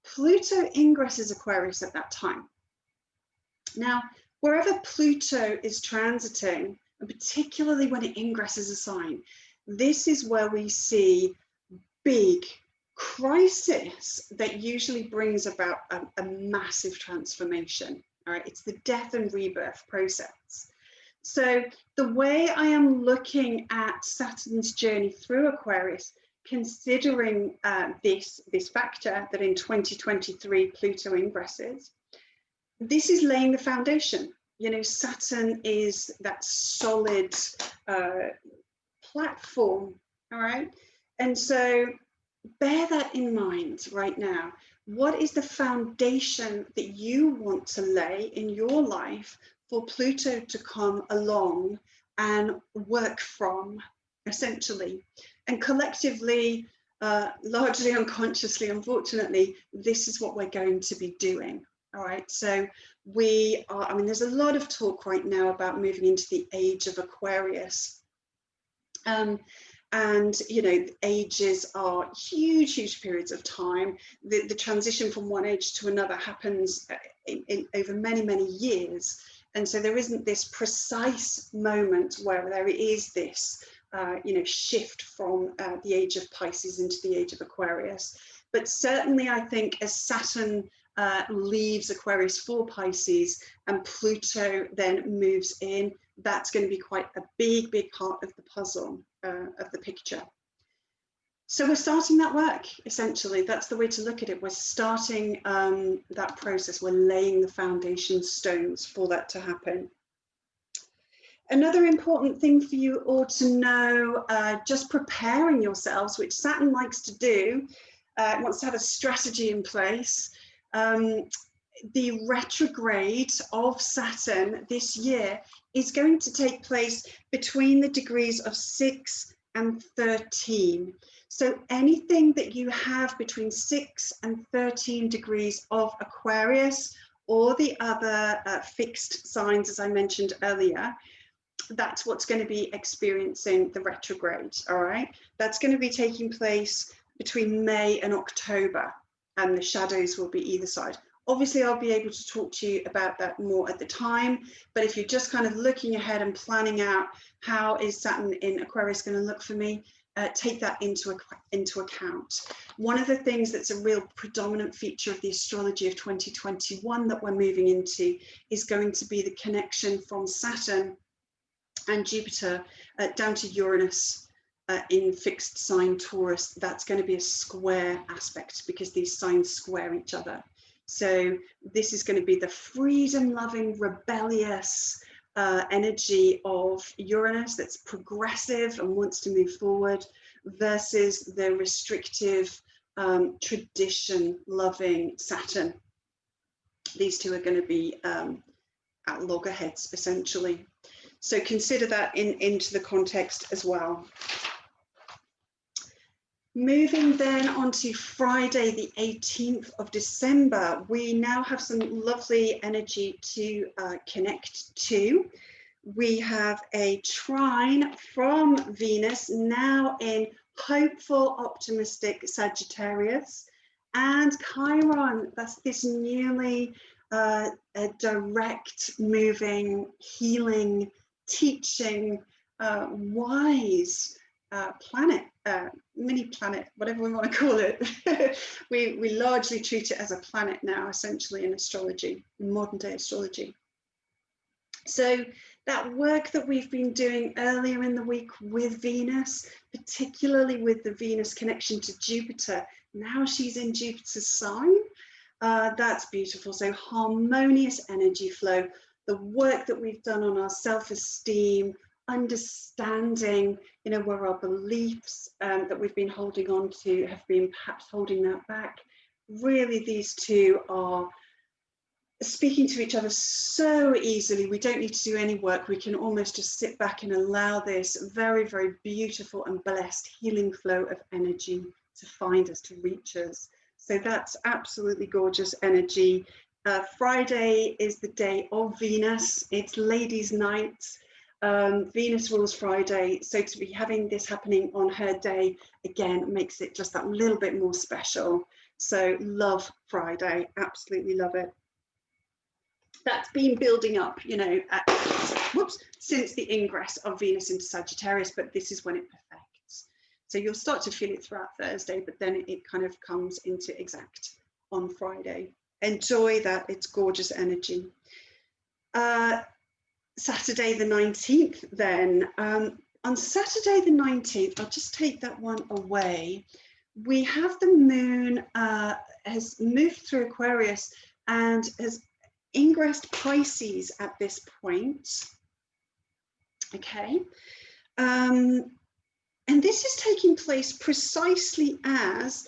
Pluto ingresses Aquarius at that time. Now, wherever Pluto is transiting, and particularly when it ingresses a sign, this is where we see big crisis that usually brings about a massive transformation. All right, it's the death and rebirth process. So the way I am looking at Saturn's journey through Aquarius, considering this factor that in 2023 Pluto ingresses, this is laying the foundation. You know, Saturn is that solid platform, all right? And so bear that in mind right now. What is the foundation that you want to lay in your life for Pluto to come along and work from, essentially. And collectively, largely unconsciously, unfortunately, this is what we're going to be doing. All right, so we are, I mean, there's a lot of talk right now about moving into the age of Aquarius. And, you know, ages are huge periods of time. The transition from one age to another happens over many years. And so there isn't this precise moment where there is this, you know, shift from the age of Pisces into the age of Aquarius. But certainly I think as Saturn leaves Aquarius for Pisces and Pluto then moves in, that's going to be quite a big part of the puzzle, of the picture. So we're starting that work, essentially. That's the way to look at it. We're starting that process. We're laying the foundation stones for that to happen. Another important thing for you all to know, just preparing yourselves, which Saturn likes to do, wants to have a strategy in place. The retrograde of Saturn this year is going to take place between the degrees of 6 and 13. So anything that you have between 6 and 13 degrees of Aquarius or the other fixed signs, as I mentioned earlier, that's what's going to be experiencing the retrograde. All right, that's going to be taking place between May and October, and the shadows will be either side. Obviously, I'll be able to talk to you about that more at the time, but if you're just kind of looking ahead and planning out how is Saturn in Aquarius going to look for me, take that into account. One of the things that's a real predominant feature of the astrology of 2021 that we're moving into is going to be the connection from Saturn and Jupiter down to Uranus in fixed sign Taurus. That's going to be a square aspect because these signs square each other. So this is going to be the freedom-loving, rebellious energy of Uranus that's progressive and wants to move forward versus the restrictive, tradition-loving Saturn. These two are going to be at loggerheads, essentially. So consider that into the context as well. Moving then on to Friday, the 18th of December, we now have some lovely energy to connect to. We have a trine from Venus now in hopeful, optimistic Sagittarius, and Chiron, that's this newly a direct, moving, healing, teaching, wise planet, mini planet, whatever we want to call it. we largely treat it as a planet now, essentially, in astrology, in modern day astrology. So that work that we've been doing earlier in the week with Venus, particularly with the Venus connection to Jupiter, now she's in Jupiter's sign. That's beautiful. So harmonious energy flow, the work that we've done on our self-esteem, understanding, you know, where our beliefs that we've been holding on to have been perhaps holding that back. Really, these two are speaking to each other so easily. We don't need to do any work. We can almost just sit back and allow this very, very beautiful and blessed healing flow of energy to find us, to reach us. So that's absolutely gorgeous energy. Friday is the day of Venus. It's ladies' night. Venus rules Friday, so to be having this happening on her day again makes it just that little bit more special. So love Friday, absolutely love it. That's been building up, you know, since the ingress of Venus into Sagittarius, but this is when it perfects. So you'll start to feel it throughout Thursday, but then it kind of comes into exact on Friday. Enjoy that, it's gorgeous energy. Saturday the 19th then, on Saturday the 19th, I'll just take that one away. We have the moon has moved through Aquarius and has ingressed Pisces at this point. Okay. And this is taking place precisely as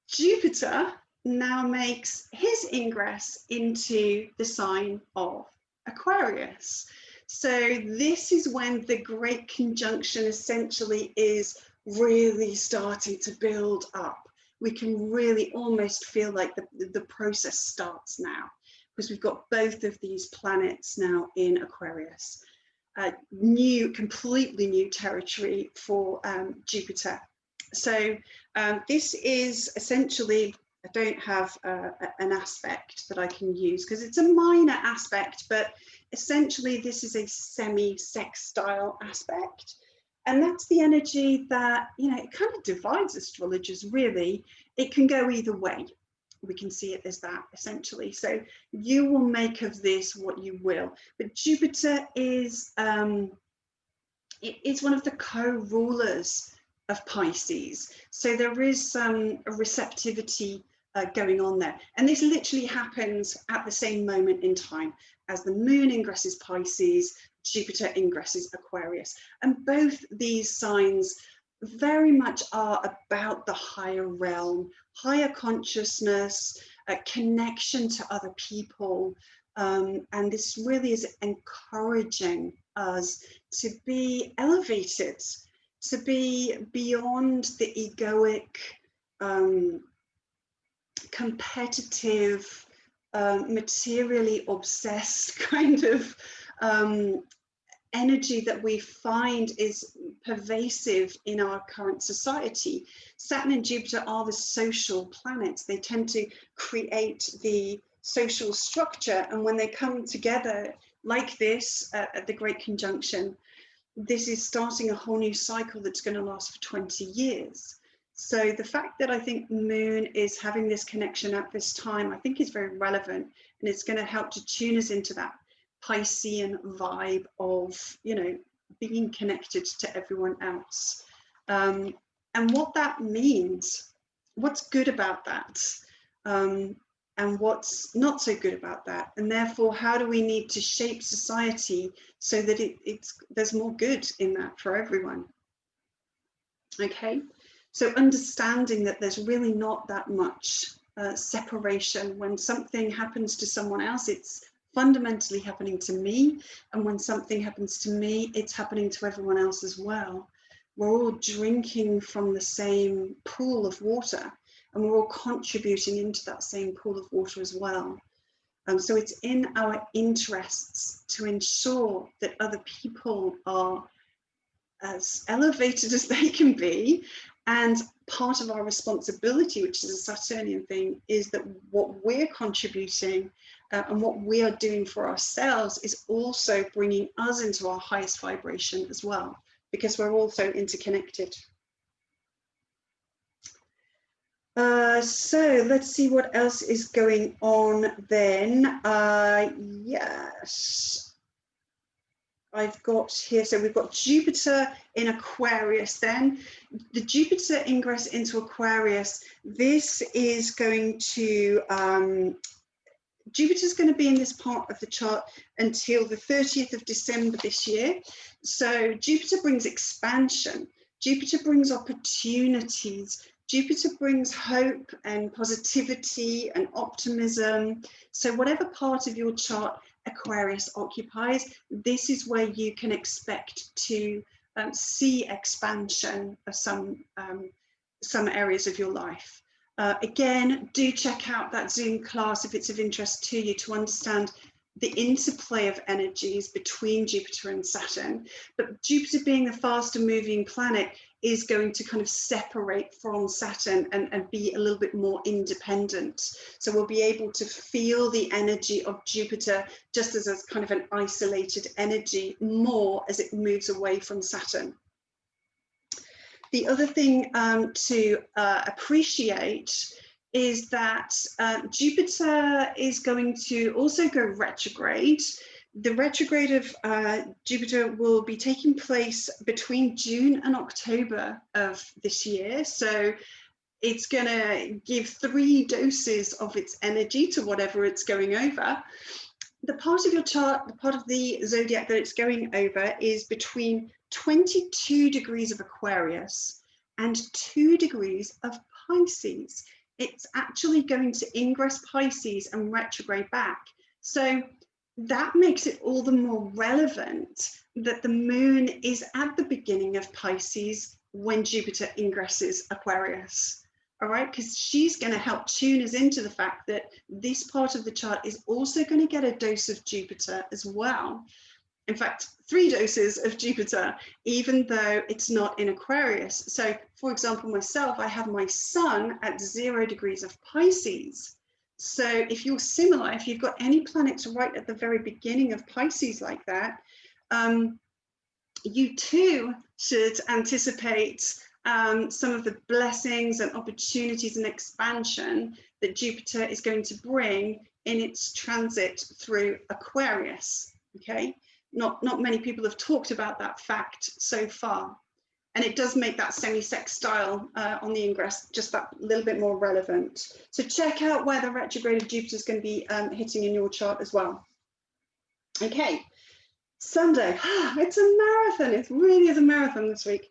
Jupiter now makes his ingress into the sign of Aquarius. So this is when the Great Conjunction essentially is really starting to build up. We can really almost feel like the process starts now, because we've got both of these planets now in Aquarius. Completely new territory for Jupiter. So this is essentially, I don't have an aspect that I can use because it's a minor aspect, but essentially this is a semi-sextile aspect. And that's the energy that, it kind of divides astrologers, really. It can go either way. We can see it as that, essentially. So you will make of this what you will. But Jupiter is it's one of the co-rulers of Pisces. So there is some receptivity going on there. And this literally happens at the same moment in time as the moon ingresses Pisces, Jupiter ingresses Aquarius. And both these signs very much are about the higher realm, higher consciousness, a connection to other people. And this really is encouraging us to be elevated, to be beyond the egoic, competitive, materially obsessed kind of energy that we find is pervasive in our current society. Saturn and Jupiter are the social planets. They tend to create the social structure, and when they come together like this at the Great Conjunction, this is starting a whole new cycle that's going to last for 20 years. So the fact that I think Moon is having this connection at this time, I think is very relevant, and it's going to help to tune us into that Piscean vibe of, being connected to everyone else. And what that means, what's good about that, and what's not so good about that, and therefore how do we need to shape society so that there's more good in that for everyone. Okay, so understanding that there's really not that much separation. When something happens to someone else, it's fundamentally happening to me, and when something happens to me, it's happening to everyone else as well. We're all drinking from the same pool of water, and we're all contributing into that same pool of water as well. So it's in our interests to ensure that other people are as elevated as they can be. And part of our responsibility, which is a Saturnian thing, is that what we're contributing and what we are doing for ourselves is also bringing us into our highest vibration as well, because we're also interconnected. So let's see what else is going on then. Yes, I've got here, so we've got Jupiter in Aquarius then. The Jupiter ingress into Aquarius, this is going to, Jupiter's going to be in this part of the chart until the 30th of December this year. So Jupiter brings expansion, Jupiter brings opportunities, Jupiter brings hope and positivity and optimism. So whatever part of your chart Aquarius occupies, this is where you can expect to see expansion of some areas of your life. Again, do check out that Zoom class if it's of interest to you, to understand the interplay of energies between Jupiter and Saturn. But Jupiter, being the faster moving planet, is going to kind of separate from Saturn and be a little bit more independent. So we'll be able to feel the energy of Jupiter just as a kind of an isolated energy more as it moves away from Saturn. The other thing to appreciate is that Jupiter is going to also go retrograde. The retrograde of Jupiter will be taking place between June and October of this year. So it's going to give 3 doses of its energy to whatever it's going over. The part of your chart, the part of the zodiac that it's going over, is between 22 degrees of Aquarius and 2 degrees of Pisces. It's actually going to ingress Pisces and retrograde back. So that makes it all the more relevant that the moon is at the beginning of Pisces when Jupiter ingresses Aquarius. All right, because she's going to help tune us into the fact that this part of the chart is also going to get a dose of Jupiter as well. In fact, 3 doses of Jupiter, even though it's not in Aquarius. So, for example, myself, I have my sun at 0 degrees of Pisces. So if you're similar, if you've got any planets right at the very beginning of Pisces like that, you too should anticipate some of the blessings and opportunities and expansion that Jupiter is going to bring in its transit through Aquarius. Okay, not many people have talked about that fact so far, and it does make that semi-sextile on the ingress just that little bit more relevant. So check out where the retrograde of Jupiter is going to be hitting in your chart as well. Okay, Sunday, it's a marathon. It really is a marathon this week.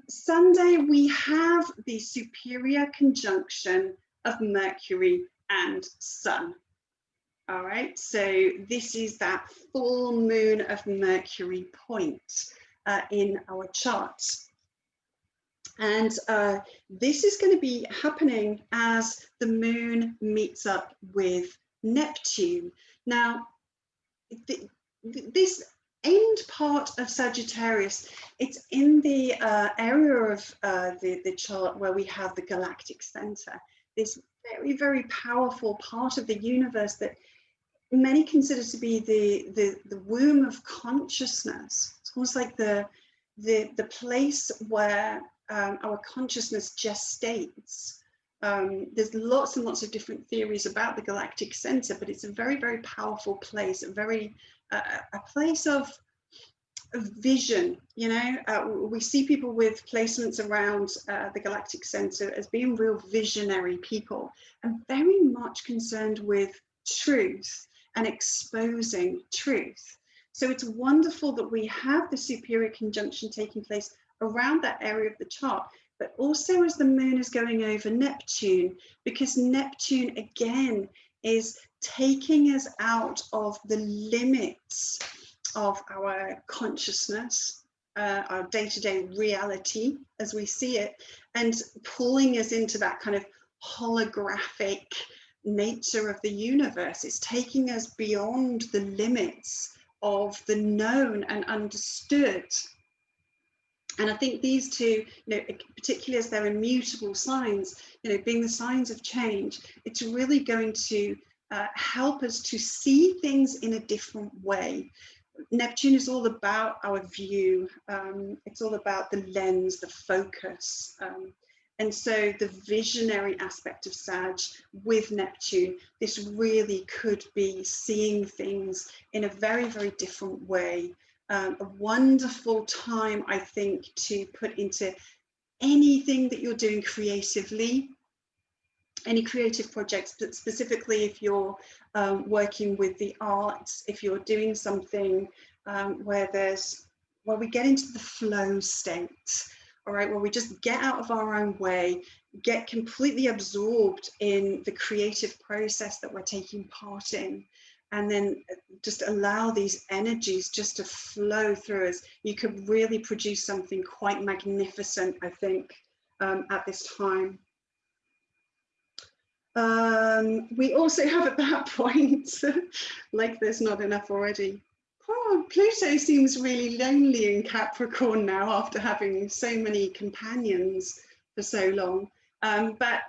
Sunday, we have the superior conjunction of Mercury and Sun. All right, so this is that full moon of Mercury point in our charts. And this is going to be happening as the moon meets up with Neptune. Now, this end part of Sagittarius, it's in the area of the chart where we have the galactic center, this very, very powerful part of the universe that many consider to be the womb of consciousness. It's almost like the place where our consciousness gestates. There's lots and lots of different theories about the galactic center, but it's a very, very powerful place, a place of vision. You know, we see people with placements around the galactic center as being real visionary people and very much concerned with truth and exposing truth. So it's wonderful that we have the superior conjunction taking place around that area of the chart, but also as the moon is going over Neptune, because Neptune again is taking us out of the limits of our consciousness, our day-to-day reality as we see it, and pulling us into that kind of holographic nature of the universe. It's taking us beyond the limits of the known and understood. And I think these two, you know, particularly as they're immutable signs, you know, being the signs of change, it's really going to help us to see things in a different way. Neptune is all about our view. It's all about the lens, the focus. And so the visionary aspect of Sag with Neptune, this really could be seeing things in a very, very different way. A wonderful time, I think, to put into anything that you're doing creatively, any creative projects, but specifically if you're working with the arts, if you're doing something where we get into the flow state, all right, where we just get out of our own way, get completely absorbed in the creative process that we're taking part in, and then just allow these energies just to flow through us. You could really produce something quite magnificent, I think, at this time. We also have at that point, like there's not enough already, Pluto seems really lonely in Capricorn now after having so many companions for so long. But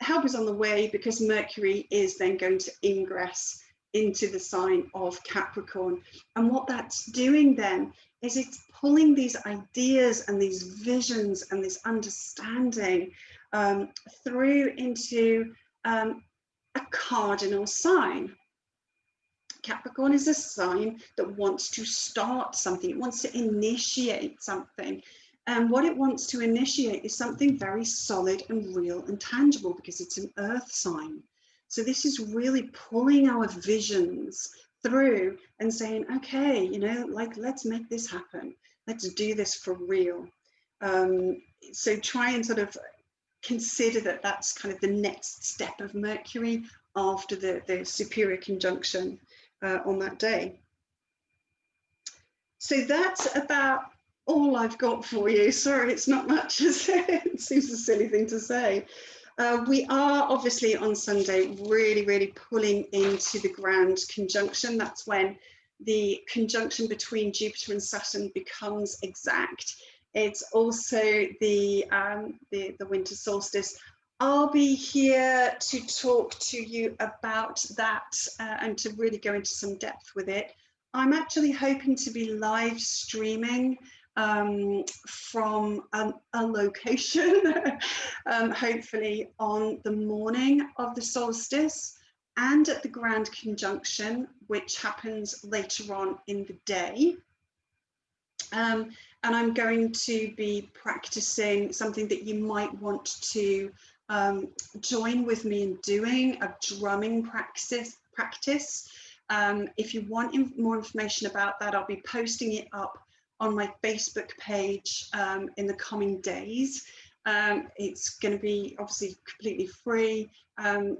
help is on the way, because Mercury is then going to ingress into the sign of Capricorn. And what that's doing then is it's pulling these ideas and these visions and this understanding through into a cardinal sign. Capricorn is a sign that wants to start something. It wants to initiate something. And what it wants to initiate is something very solid and real and tangible, because it's an earth sign. So this is really pulling our visions through and saying, okay, you know, like, let's make this happen. Let's do this for real. So try and sort of consider that that's kind of the next step of Mercury after the superior conjunction. on that day. So that's about all I've got for you. Sorry, it's not much. It seems a silly thing to say. We are obviously on Sunday really pulling into the grand conjunction. That's when the conjunction between Jupiter and Saturn becomes exact. It's also the winter solstice. I'll be here to talk to you about that and to really go into some depth with it. I'm actually hoping to be live streaming from a location, hopefully on the morning of the solstice and at the grand conjunction, which happens later on in the day. And I'm going to be practicing something that you might want to join with me in doing, a drumming practice. If you want more information about that, I'll be posting it up on my Facebook page in the coming days. It's going to be obviously completely free.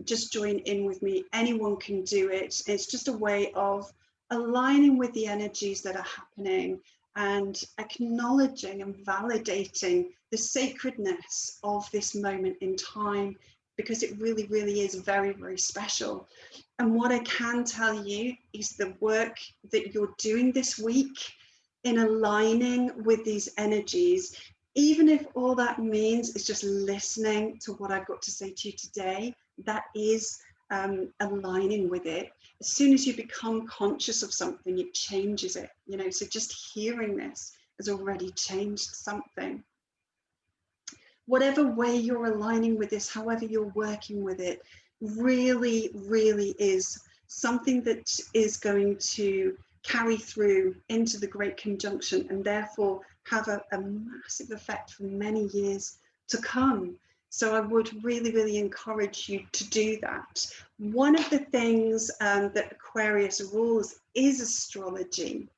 Just join in with me. Anyone can do it. It's just a way of aligning with the energies that are happening and acknowledging and validating the sacredness of this moment in time, because it really is very special. And what I can tell you is the work that you're doing this week in aligning with these energies, even if all that means is just listening to what I've got to say to you today, that is aligning with it. As soon as you become conscious of something, it changes it, you know, so just hearing this has already changed something. Whatever way you're aligning with this, however you're working with it, really is something that is going to carry through into the Great Conjunction and therefore have a massive effect for many years to come. So I would really encourage you to do that. One of the things that Aquarius rules is astrology.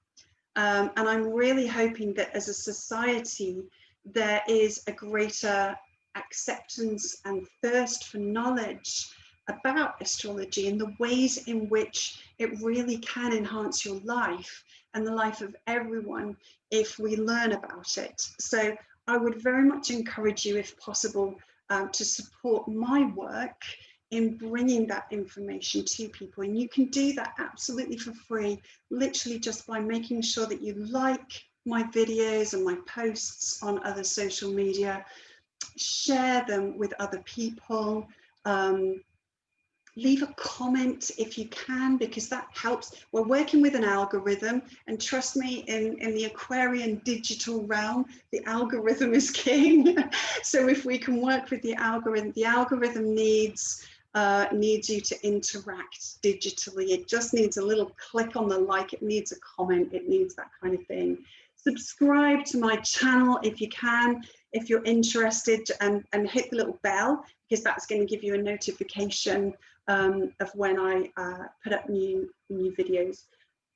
And I'm really hoping that as a society, there is a greater acceptance and thirst for knowledge about astrology and the ways in which it really can enhance your life and the life of everyone if we learn about it. So I would very much encourage you, if possible, to support my work in bringing that information to people. And you can do that absolutely for free, literally just by making sure that you like my videos and my posts on other social media, share them with other people, leave a comment if you can, because that helps. We're working with an algorithm, and trust me, in the Aquarian digital realm, the algorithm is king. So if we can work with the algorithm needs you to interact digitally. It just needs a little click on the like, it needs a comment, it needs that kind of thing. Subscribe to my channel if you can, if you're interested, and hit the little bell, because that's going to give you a notification of when I put up new videos.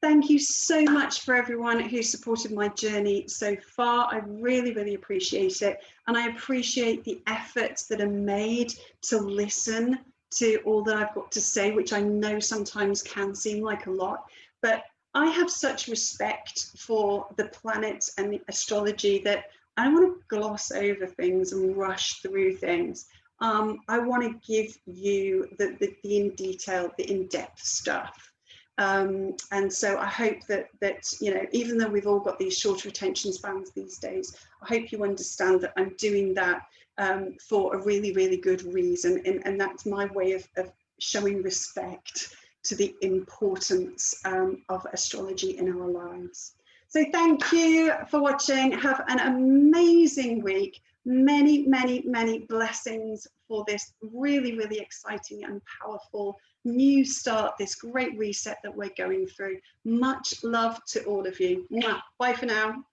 Thank you so much for everyone who supported my journey so far. I really appreciate it, and I appreciate the efforts that are made to listen to all that I've got to say, which I know sometimes can seem like a lot, but I have such respect for the planets and the astrology that I don't want to gloss over things and rush through things. I want to give you the in detail, the in-depth stuff. And so I hope that you know, even though we've all got these shorter attention spans these days, I hope you understand that I'm doing that for a really good reason, and that's my way of showing respect to the importance of astrology in our lives. So thank you for watching. Have an amazing week. Many blessings for this really exciting and powerful new start, this great reset that we're going through. Much love to all of you. Mwah. Bye for now.